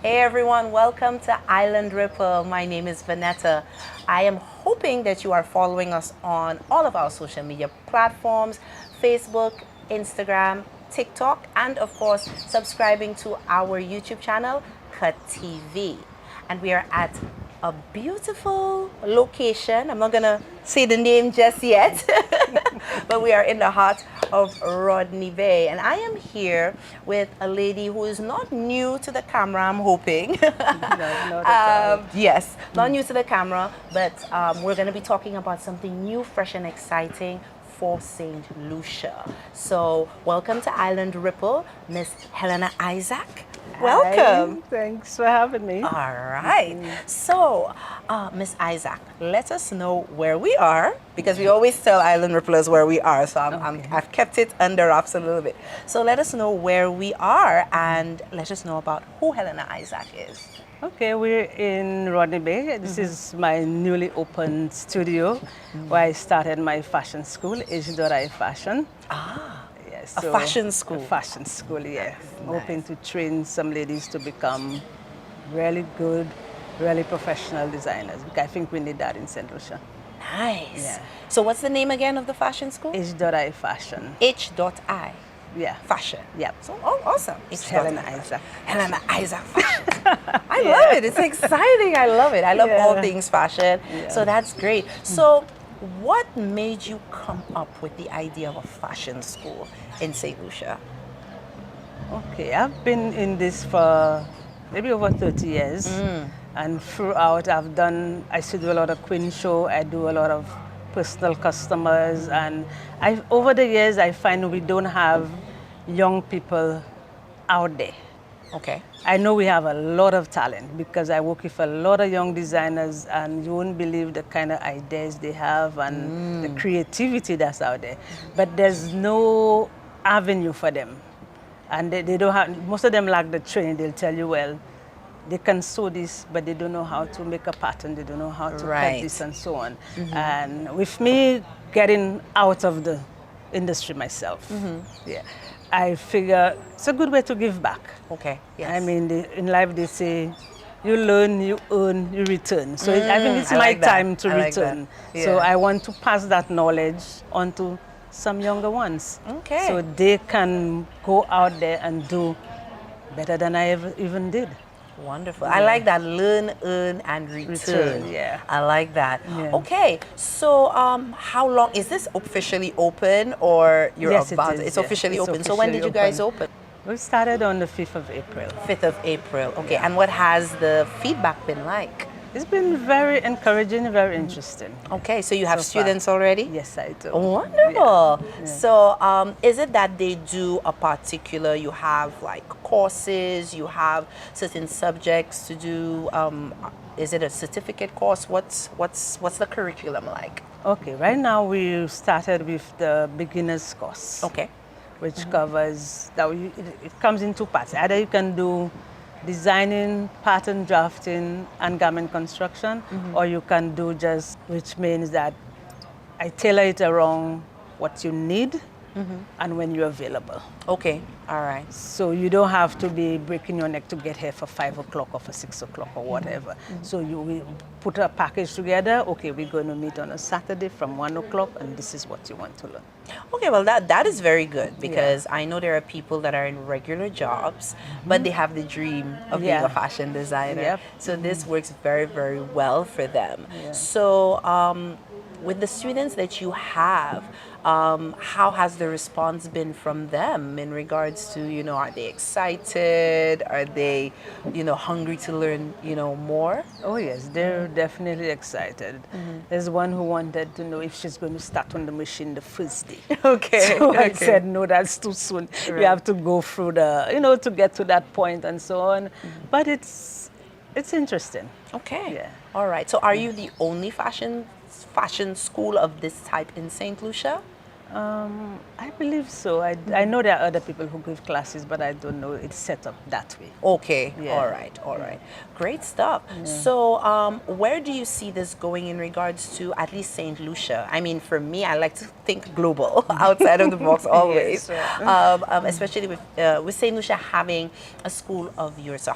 Hey everyone, welcome to Island Ripple. My name is Vanetta. I am hoping that you are following us on all of our social media platforms, Facebook, Instagram, TikTok, and of course, subscribing to our YouTube channel, Cut TV. And we are at a beautiful location. I'm not gonna say the name just yet, but we are in the heart of Rodney Bay. And I am here with a lady who is not new to the camera, I'm hoping. No, not at all. Yes, not new to the camera, but we're gonna be talking about something new, fresh, and exciting for St. Lucia. So welcome to Island Ripple, Miss Helena Isaac. Welcome. Hi, thanks for having me. All right. So, Miss Isaac, let us know where we are because we always tell Island Ripplers where we are. So I've kept it under wraps a little bit. So let us know where we are and let us know about who Helena Isaac is. Okay, we're in Rodney Bay. This is my newly opened studio where I started my fashion school, H.I Fashion. Yes, A fashion school. A fashion school, yeah. Nice. Hoping to train some ladies to become really good, really professional designers. Because I think we need that in St. Lucia. Nice. Yeah. So what's the name again of the fashion school? H.I Fashion. H.I. Yeah. Fashion. Yep. So, oh, awesome. It's Helena Isaac. Helena Isaac Fashion. I love it. It's exciting. I love it. I love all Yeah. things fashion. Yeah. So that's great. So what made you come up with the idea of a fashion school in St. Lucia? Okay, I've been in this for maybe over 30 years. And throughout, I still do a lot of queen show. I do a lot of personal customers. And over the years, I find we don't have young people out there. Okay. I know we have a lot of talent because I work with a lot of young designers and you won't believe the kind of ideas they have and the creativity that's out there. But there's no avenue for them. And they don't have, most of them lack the training. They'll tell you, well, they can sew this, but they don't know how to make a pattern. They don't know how to Right. cut this and so on. And with me getting out of the industry myself, yeah, I figure it's a good way to give back. Okay. Yes. I mean, in life they say, you learn, you earn, you return. So I think it's I my like that. time to I like return. that. So Yeah. I want to pass that knowledge on to some younger ones. Okay. So they can go out there and do better than I ever even did. Wonderful. I like that. Learn, earn, and return. Yeah. I like that. Yeah. Okay. So, how long is this officially open, or you're Yes, it about? is, It's yeah. officially It's open. So, when did you guys officially open? We started on the 5th of April. 5th of April. Okay. And what has the feedback been like? It's been very encouraging, very interesting. Okay. So you have So far. students already? Yes, I do. Wonderful. Yeah. So, is it that they do a particular? You have like courses. You have certain subjects to do. Is it a certificate course? What's the curriculum like? Okay, right now we started with the beginner's course. Okay. Which covers, it comes in two parts. Either you can do designing, pattern drafting, and garment construction, or you can do just, which means that I tailor it around what you need and when you're available. Okay. All right. So you don't have to be breaking your neck to get here for 5 o'clock or for 6 o'clock or whatever. So we put a package together. Okay, we're going to meet on a Saturday from 1 o'clock, and this is what you want to learn. Okay, well that is very good because I know there are people that are in regular jobs, but they have the dream of being a fashion designer. Yep. So this works very, very well for them. Yeah. So with the students that you have, how has the response been from them in regards to, are they excited? Are they, hungry to learn, more? Oh yes, they're definitely excited. There's one who wanted to know if she's going to start on the machine the first day. Okay. So I okay. said, no, that's too soon. Right. You have to go through to get to that point and so on. But it's interesting. Okay. Yeah. All right. So are you the only fashion school of this type in St. Lucia? I believe so. I know there are other people who give classes, but I don't know it's set up that way. Okay, Yeah. all right. Great stuff. So, where do you see this going in regards to at least St. Lucia? I mean, for me, I like to think global, outside of the box always. Yes, Especially with St. Lucia having a school of yours. So,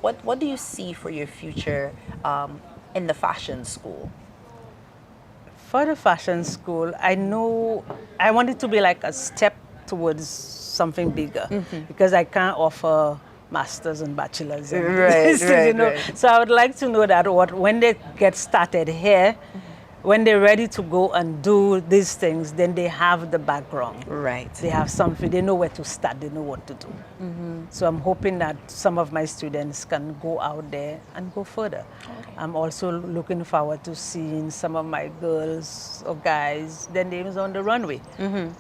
what do you see for your future in the fashion school? For the fashion school, I know I want it to be like a step towards something bigger because I can't offer masters and bachelors and Right, these things, you know. right. So I would like to know that when they get started here, when they're ready to go and do these things, then they have the background. Right. They have something, they know where to start, they know what to do. So I'm hoping that some of my students can go out there and go further. Okay. I'm also looking forward to seeing some of my girls or guys, their names on the runway.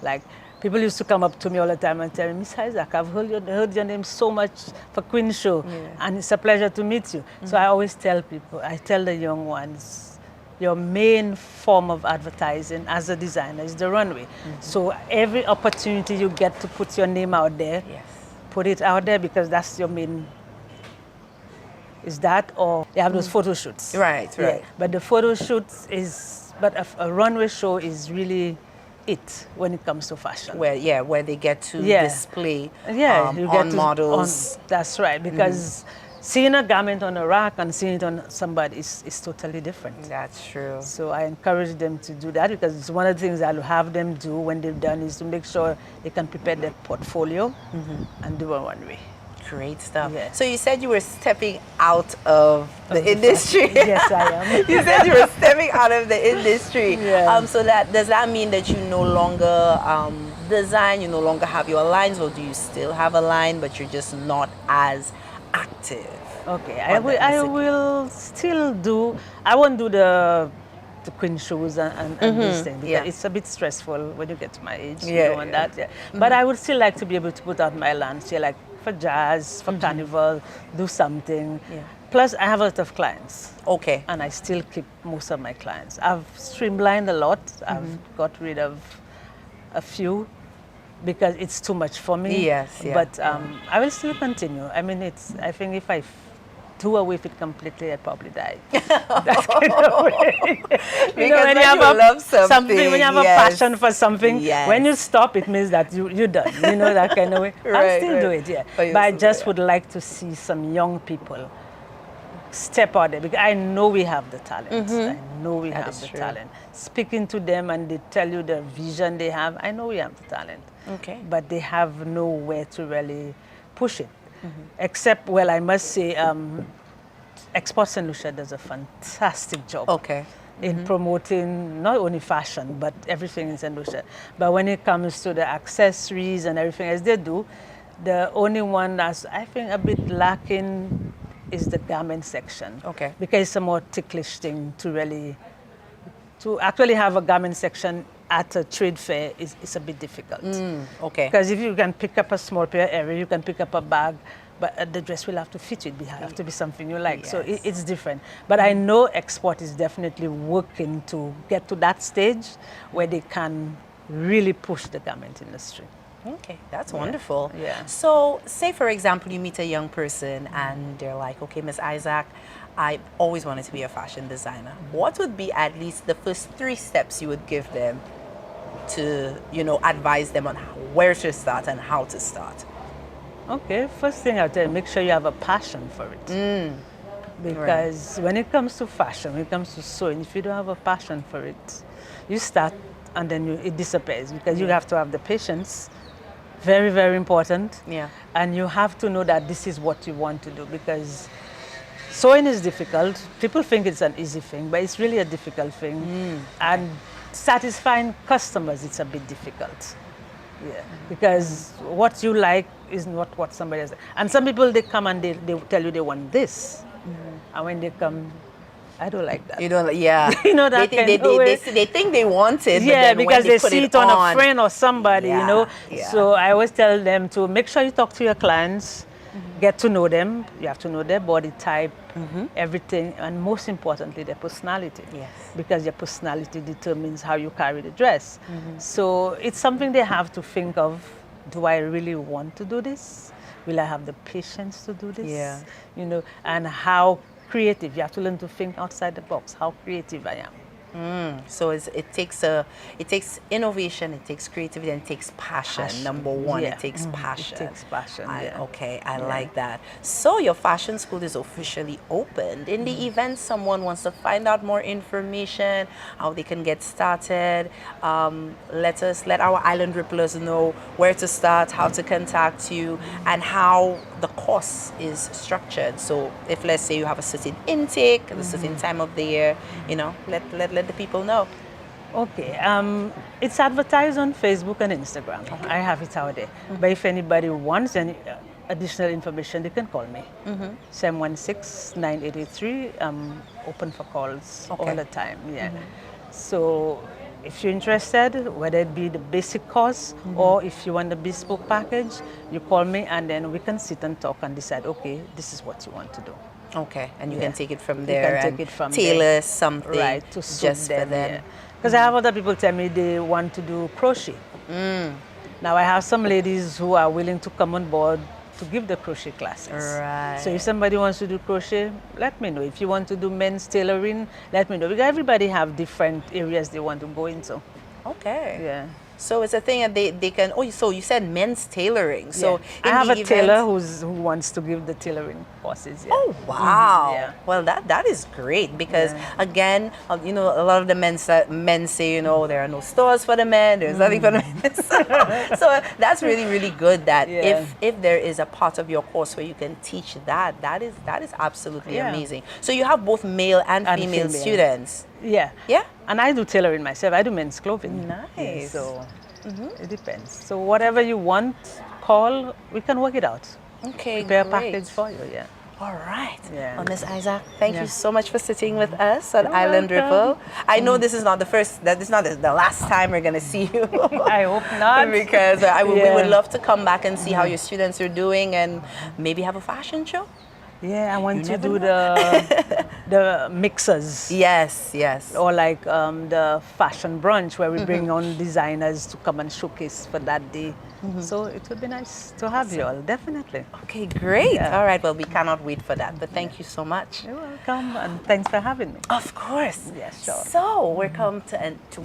Like, people used to come up to me all the time and tell me, Miss Isaac, I've heard your name so much for Queen Show, and it's a pleasure to meet you. So I always tell people, I tell the young ones, your main form of advertising as a designer is the runway. So every opportunity you get to put your name out there, Yes. put it out there because that's your main. Is that, or they have those photo shoots? Right, right. Yeah. But the photo shoots is, but a runway show is really it when it comes to fashion. Where they get to display you get on models. That's right, because seeing a garment on a rack and seeing it on somebody is totally different. That's true. So I encourage them to do that because it's one of the things I'll have them do when they've done is to make sure they can prepare their portfolio and do a runway. Great stuff. Yeah. So you said you were stepping out of the industry. Yes, I am. You said you were stepping out of the industry. Yeah. So does that mean that you no longer design, you no longer have your lines, or do you still have a line, but you're just not as active? Okay, I will still do. I won't do the Queen shows and these things because it's a bit stressful when you get to my age. You don't want that. Yeah. But I would still like to be able to put out my lines here, like for jazz, for carnival, do something. Yeah. Plus, I have a lot of clients. Okay. And I still keep most of my clients. I've streamlined a lot. I've got rid of a few because it's too much for me. Yes, yeah, But I will still continue. I mean, I think if I do away with it completely, I'd probably die. That kind of way. Because when you love something, when you have a passion for something, when you stop, it means that you're done. You know, that kind of way. I'll still do it, yeah. But I just would like to see some young people step out there because I know we have the talent. I know we have the talent. Speaking to them and they tell you the vision they have, I know we have the talent. Okay. But they have nowhere to really push it. Except, well, I must say, Export St. Lucia does a fantastic job in promoting not only fashion, but everything in St. Lucia. But when it comes to the accessories and everything else they do, the only one that's, I think, a bit lacking is the garment section. Okay. Because it's a more ticklish thing to actually have a garment section at a trade fair is a bit difficult. Okay. Because if you can pick up a small pair area, you can pick up a bag, but the dress will have to fit you. It have to be something you like. So it's different. But I know Export is definitely working to get to that stage where they can really push the garment industry. Okay, that's wonderful. Yeah. So, say for example, you meet a young person and they're like, okay, Miss Isaac, I always wanted to be a fashion designer. What would be at least the first 3 steps you would give them to, advise them on where to start and how to start? Okay, first thing I'll tell you, make sure you have a passion for it. Because when it comes to fashion, when it comes to sewing, if you don't have a passion for it, you start and then it disappears because you have to have the patience. Very, very important. Yeah. And you have to know that this is what you want to do because sewing is difficult. People think it's an easy thing, but it's really a difficult thing. And satisfying customers, it's a bit difficult. Yeah. Because what you like is not what somebody else. And some people, they come and they tell you they want this. And when they come, I don't like that. You don't, yeah. You know that they think they want it, but then because when they see it on a friend or somebody, Yeah. So I always tell them to make sure you talk to your clients, get to know them. You have to know their body type, everything, and most importantly, their personality. Yes. Because your personality determines how you carry the dress. So it's something they have to think of. Do I really want to do this? Will I have the patience to do this? Yeah. You know, and how creative. You have to learn to think outside the box, how creative I am. So it takes innovation, it takes creativity, and it takes passion. Number one, Yeah. it takes passion. It takes passion, yeah. Okay, I like that. So your fashion school is officially opened. In the event someone wants to find out more information, how they can get started, let our island ripplers know where to start, how to contact you, and how the course is structured. So if, let's say, you have a certain intake at a certain time of the year, you know, let the people know. Okay, it's advertised on Facebook and Instagram. Okay. I have it out there. But if anybody wants any additional information, they can call me. 716-9883. I'm open for calls all the time. Yeah. So if you're interested, whether it be the basic course or if you want the bespoke package, you call me and then we can sit and talk and decide, okay, this is what you want to do. Okay, and you can take it from there take it from tailor there. Something right, to suit just them, for them. Because I have other people tell me they want to do crochet. Now I have some ladies who are willing to come on board to give the crochet classes. Right. So if somebody wants to do crochet, let me know. If you want to do men's tailoring, let me know. Because everybody have different areas they want to go into. Okay. Yeah. So it's a thing that they can. Oh, so you said men's tailoring. So I have a tailor who wants to give the tailoring courses. Yeah. Oh wow! Yeah. Well, that is great because again, you know, a lot of the men say, you know, there are no stores for the men. There's nothing for the men. So that's really good. That if there is a part of your course where you can teach that, that is absolutely amazing. So you have both male and female students. Yeah. Yeah. And I do tailoring myself. I do men's clothing. Nice. Yeah, so it depends. So whatever you want, call. We can work it out. Okay, Prepare great. a package for you. Yeah. All right. Yeah. Well, Miss Isaac, thank you so much for sitting with us on Island welcome. Ripple. I know this is not the first, that is not the last time we're going to see you. I hope not. Because we would love to come back and see how your students are doing and maybe have a fashion show. Yeah, I want to do the mixers. Yes. Or like the fashion brunch where we bring on designers to come and showcase for that day. So it would be nice to have you all, definitely. Okay, great. Yeah. All right, well, we cannot wait for that, but thank you so much. You're welcome, and thanks for having me. Of course. Yes, sure. So we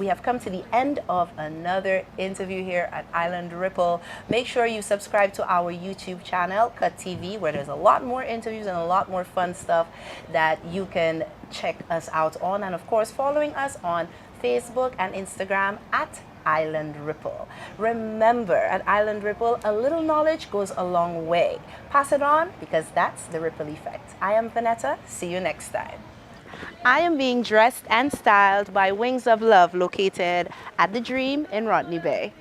have come to the end of another interview here at Island Ripple. Make sure you subscribe to our YouTube channel, Cut TV, where there's a lot more interviews and a lot more fun stuff that you can check us out on. And of course, following us on Facebook and Instagram at Island Ripple. Remember, at Island Ripple, a little knowledge goes a long way. Pass it on because that's the ripple effect. I am Vanetta. See you next time. I am being dressed and styled by Wings of Love, located at The Dream in Rodney Bay.